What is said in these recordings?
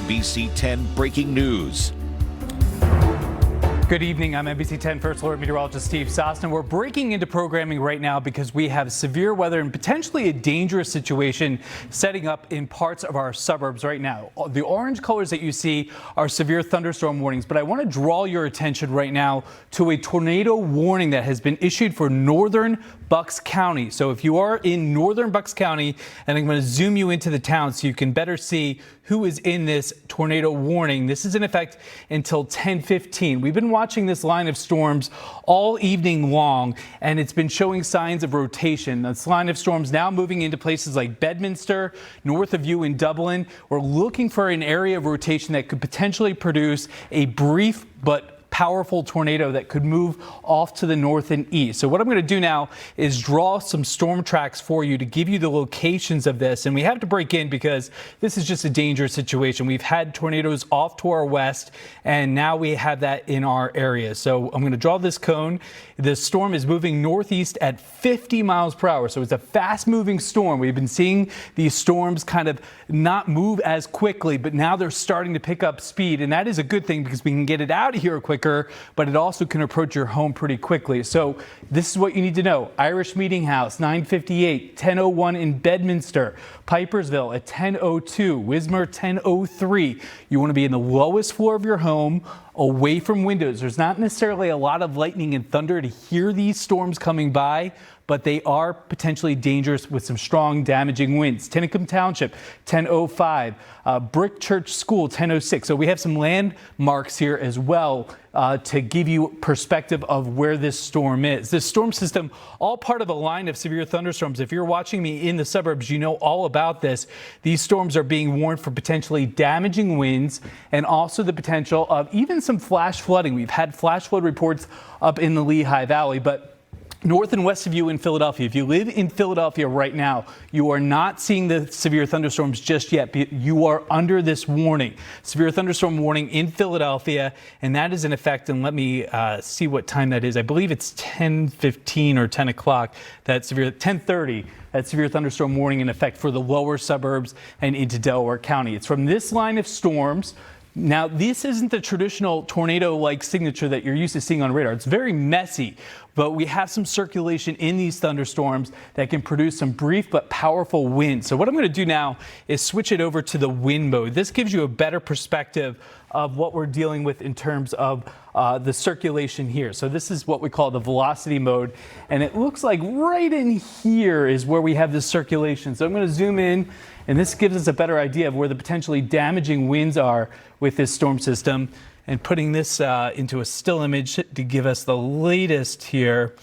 NBC10 Breaking News. Good evening. I'm NBC10 First Alert Meteorologist Steve Sosna. We're breaking into programming right now because we have severe weather and potentially a dangerous situation setting up in parts of our suburbs right now. The orange colors that you see are severe thunderstorm warnings, but I want to draw your attention right now to a tornado warning that has been issued for northern Bucks County. So if you are in northern Bucks County, and I'm going to zoom you into the town so you can better see who is in this tornado warning. This is in effect until 10:15. We've been watching this line of storms all evening long, and it's been showing signs of rotation. This line of storms now moving into places like Bedminster, north of you in Dublin. We're looking for an area of rotation that could potentially produce a brief but powerful tornado that could move off to the north and east. So what I'm going to do now is draw some storm tracks for you to give you the locations of this. And we have to break in because this is just a dangerous situation. We've had tornadoes off to our west, and now we have that in our area. So I'm going to draw this cone. The storm is moving northeast at 50 miles per hour. So it's a fast moving storm. We've been seeing these storms kind of not move as quickly, but now they're starting to pick up speed. And that is a good thing because we can get it out of here quicker, but it also can approach your home pretty quickly. So this is what you need to know. Irish Meeting House, 9:58, 10:01 in Bedminster, Pipersville at 10:02, Wismar 10:03. You want to be in the lowest floor of your home, away from windows. There's not necessarily a lot of lightning and thunder to hear these storms coming by, but they are potentially dangerous with some strong damaging winds. Tinicum Township, 10:05, Brick Church School, 10:06. So we have some landmarks here as well to give you perspective of where this storm is. This storm system, all part of a line of severe thunderstorms. If you're watching me in the suburbs, you know all about this. These storms are being warned for potentially damaging winds and also the potential of even some flash flooding. We've had flash flood reports up in the Lehigh Valley, but north and west of you in Philadelphia, if you live in Philadelphia right now, you are not seeing the severe thunderstorms just yet. You are under this warning, severe thunderstorm warning in Philadelphia, and that is in effect. And let me see what time that is. I believe it's 10:15 or 10 o'clock. That severe 10:30. That severe thunderstorm warning in effect for the lower suburbs and into Delaware County. It's from this line of storms. Now, this isn't the traditional tornado-like signature that you're used to seeing on radar. It's very messy, but we have some circulation in these thunderstorms that can produce some brief but powerful winds. So what I'm going to do now is switch it over to the wind mode. This gives you a better perspective of what we're dealing with in terms of the circulation here. So this is what we call the velocity mode, and it looks like right in here is where we have this circulation. So I'm going to zoom in, and this gives us a better idea of where the potentially damaging winds are with this storm system. And putting this into a still image to give us the latest here,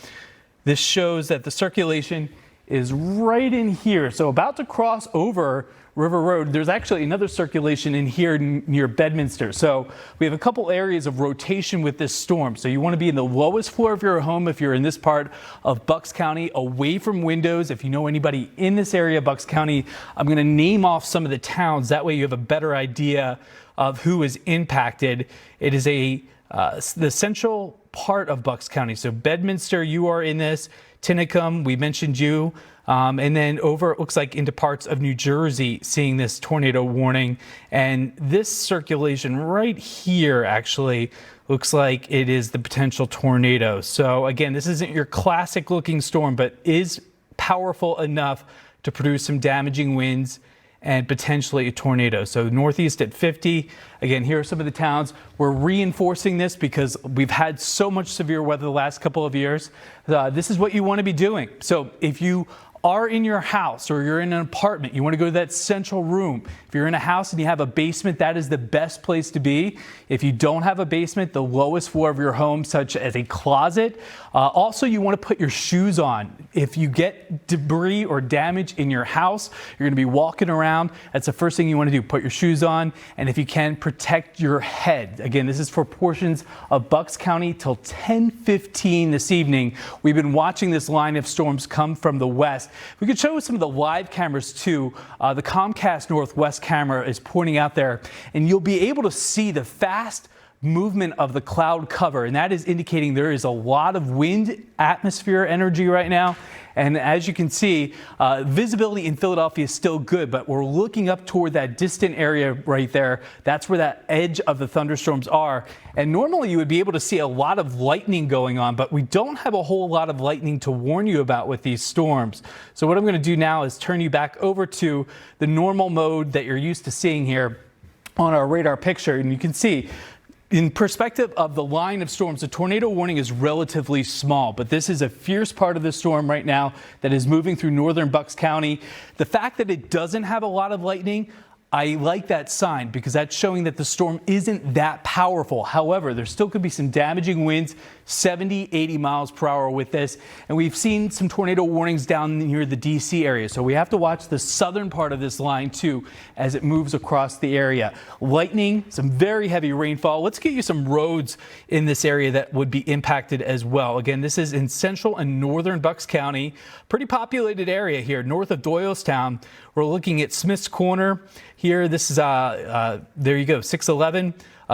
this shows that the circulation is right in here. So about to cross over River Road. There's actually another circulation in here near Bedminster. So we have a couple areas of rotation with this storm. So you want to be in the lowest floor of your home if you're in this part of Bucks County, away from windows. If you know anybody in this area of Bucks County, I'm going to name off some of the towns. That way you have a better idea of who is impacted. It is the central part of Bucks County. So Bedminster, you are in this. Tinicum, we mentioned you. And then over, it looks like into parts of New Jersey, seeing this tornado warning. And this circulation right here actually looks like it is the potential tornado. So again, this isn't your classic looking storm, but is powerful enough to produce some damaging winds and potentially a tornado. So northeast at 50. Again, here are some of the towns. We're reinforcing this because we've had so much severe weather the last couple of years. This is what you want to be doing. So if you are in your house or you're in an apartment, you want to go to that central room. If you're in a house and you have a basement, that is the best place to be. If you don't have a basement, the lowest floor of your home, such as a closet. Also, you want to put your shoes on. If you get debris or damage in your house, you're going to be walking around. That's the first thing you want to do. Put your shoes on, and if you can, protect your head. Again, this is for portions of Bucks County till 10:15 this evening. We've been watching this line of storms come from the west. We could show some of the live cameras too. The Comcast Northwest camera is pointing out there, and you'll be able to see the fast movement of the cloud cover, and that is indicating there is a lot of wind atmosphere energy right now, And as you can see, visibility in Philadelphia is still good, but we're looking up toward that distant area right there. That's where that edge of the thunderstorms are. And normally you would be able to see a lot of lightning going on, but we don't have a whole lot of lightning to warn you about with these storms. So what I'm going to do now is turn you back over to the normal mode that you're used to seeing here on our radar picture. And you can see, in perspective of the line of storms, the tornado warning is relatively small, but this is a fierce part of the storm right now that is moving through northern Bucks County. The fact that it doesn't have a lot of lightning, I like that sign because that's showing that the storm isn't that powerful. However, there still could be some damaging winds, 70, 80 miles per hour with this. And we've seen some tornado warnings down near the DC area. So we have to watch the southern part of this line too as it moves across the area. Lightning, some very heavy rainfall. Let's get you some roads in this area that would be impacted as well. Again, this is in central and northern Bucks County, pretty populated area here north of Doylestown. We're looking at Smith's Corner here. This is, there you go, 611.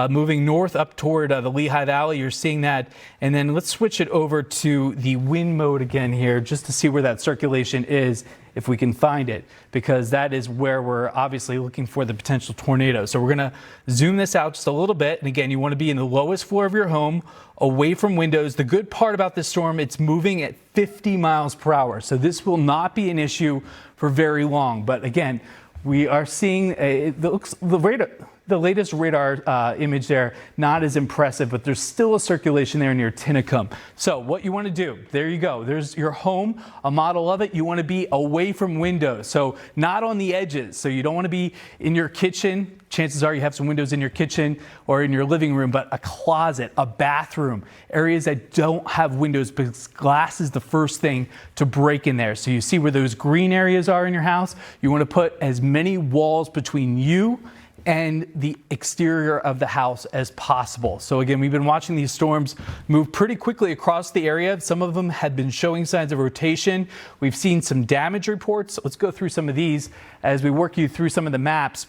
Moving north up toward the Lehigh Valley, you're seeing that. And then let's switch it over to the wind mode again here, just to see where that circulation is, if we can find it, because that is where we're obviously looking for the potential tornado. So we're going to zoom this out just a little bit. And again, you want to be in the lowest floor of your home, away from windows. The good part about this storm, it's moving at 50 miles per hour. So this will not be an issue for very long. But again, we are seeing the latest radar image there, not as impressive, but there's still a circulation there near Tinicum. So what you want to do, there you go. There's your home, a model of it. You want to be away from windows, so not on the edges. So you don't want to be in your kitchen. Chances are you have some windows in your kitchen or in your living room, but a closet, a bathroom, areas that don't have windows because glass is the first thing to break in there. So you see where those green areas are in your house. You want to put as many walls between you and the exterior of the house as possible. So again, we've been watching these storms move pretty quickly across the area. Some of them had been showing signs of rotation. We've seen some damage reports. Let's go through some of these as we work you through some of the maps,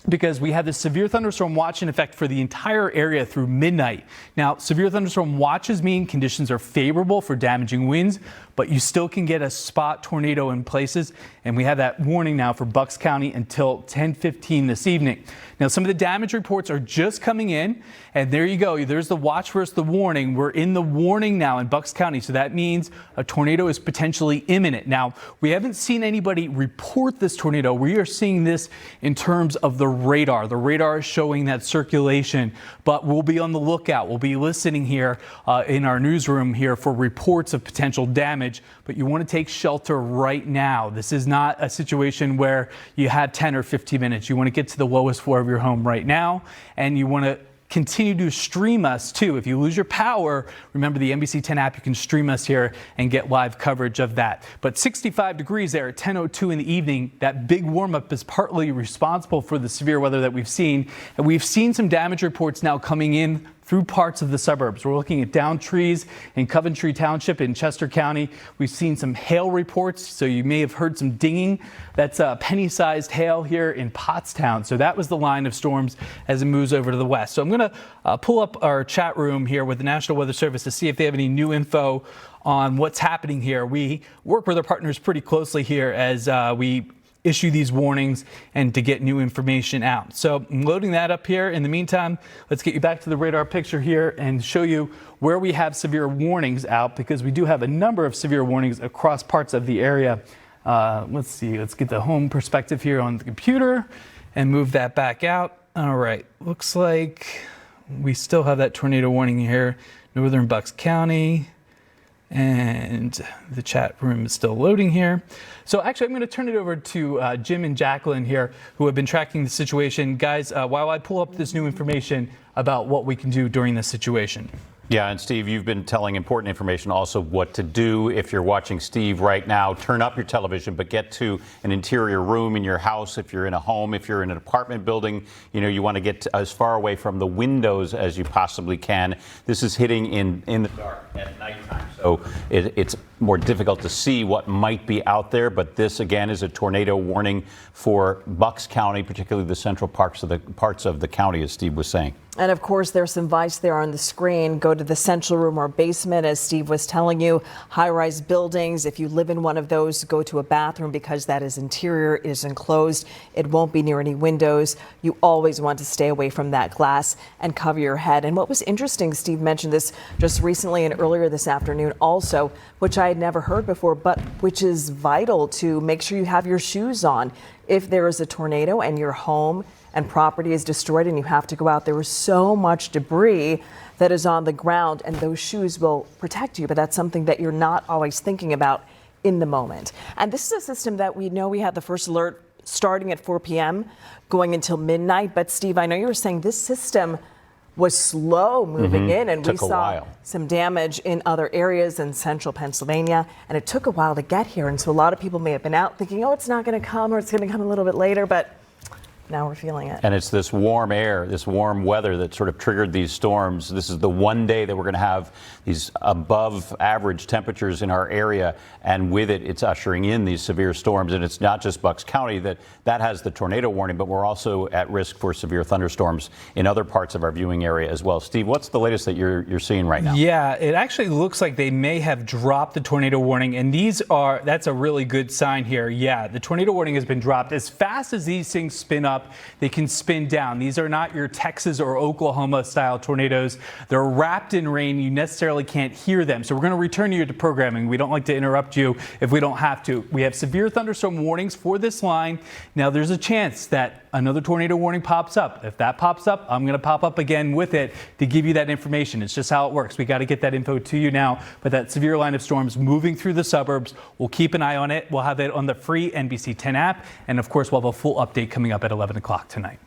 because we have this severe thunderstorm watch in effect for the entire area through midnight. Now, severe thunderstorm watches mean conditions are favorable for damaging winds, but you still can get a spot tornado in places. And we have that warning now for Bucks County until 10:15 this evening. Now, some of the damage reports are just coming in, and there you go. There's the watch versus the warning. We're in the warning now in Bucks County, so that means a tornado is potentially imminent. Now, we haven't seen anybody report this tornado. We are seeing this in terms of the radar. The radar is showing that circulation, but we'll be on the lookout. We'll be listening here in our newsroom here for reports of potential damage, but you want to take shelter right now. This is not a situation where you had 10 or 15 minutes. You want to get to the lowest floor of your home right now, and you want to continue to stream us too. If you lose your power, remember the NBC10 app, you can stream us here and get live coverage of that. But 65 degrees there at 10:02 in the evening. That big warm up is partly responsible for the severe weather that we've seen. And we've seen some damage reports now coming in through parts of the suburbs. We're looking at downed trees in Coventry Township in Chester County. We've seen some hail reports, so you may have heard some dinging. That's penny-sized hail here in Pottstown. So that was the line of storms as it moves over to the west. So I'm going to pull up our chat room here with the National Weather Service to see if they have any new info on what's happening here. We work with our partners pretty closely here as we issue these warnings and to get new information out. So I'm loading that up here. In the meantime, let's get you back to the radar picture here and show you where we have severe warnings out, because we do have a number of severe warnings across parts of the area. Let's see, let's get the home perspective here on the computer and move that back out. All right, looks like we still have that tornado warning here, northern Bucks County. And the chat room is still loading here. So actually, I'm going to turn it over to Jim and Jacqueline here, who have been tracking the situation. Guys, while I pull up this new information about what we can do during this situation. Yeah, and Steve, you've been telling important information also what to do if you're watching Steve right now. Turn up your television, but get to an interior room in your house. If you're in a home, if you're in an apartment building, you want to get as far away from the windows as you possibly can. This is hitting in the dark at nighttime, so it's more difficult to see what might be out there. But this, again, is a tornado warning for Bucks County, particularly the central parts of the county, as Steve was saying. And of course, there's some advice there on the screen. Go to the central room or basement, as Steve was telling you. High-rise buildings, if you live in one of those, go to a bathroom because that is interior, it is enclosed. It won't be near any windows. You always want to stay away from that glass and cover your head. And what was interesting, Steve mentioned this just recently and earlier this afternoon also, which I had never heard before, but which is vital to make sure you have your shoes on. If there is a tornado and your home and property is destroyed and you have to go out, there is so much debris that is on the ground, and those shoes will protect you. But that's something that you're not always thinking about in the moment. And this is a system that we know we had the first alert starting at 4 p.m. going until midnight. But Steve, I know you were saying this system was slow moving in, and we saw some damage in other areas in central Pennsylvania, and it took a while to get here. And so a lot of people may have been out thinking, oh, it's not going to come, or it's going to come a little bit later, but now we're feeling it. And it's this warm air, this warm weather that sort of triggered these storms. This is the one day that we're going to have these above average temperatures in our area. And with it, it's ushering in these severe storms. And it's not just Bucks County that has the tornado warning, but we're also at risk for severe thunderstorms in other parts of our viewing area as well. Steve, what's the latest that you're seeing right now? Yeah, it actually looks like they may have dropped the tornado warning. And that's a really good sign here. Yeah, the tornado warning has been dropped. As fast as these things spin up, they can spin down. These are not your Texas or Oklahoma style tornadoes. They're wrapped in rain. You necessarily can't hear them. So we're going to return you to programming. We don't like to interrupt you if we don't have to. We have severe thunderstorm warnings for this line. Now there's a chance that another tornado warning pops up. If that pops up, I'm going to pop up again with it to give you that information. It's just how it works. We got to get that info to you now. But that severe line of storms moving through the suburbs, we'll keep an eye on it. We'll have it on the free NBC10 app. And of course, we'll have a full update coming up at 11 o'clock tonight.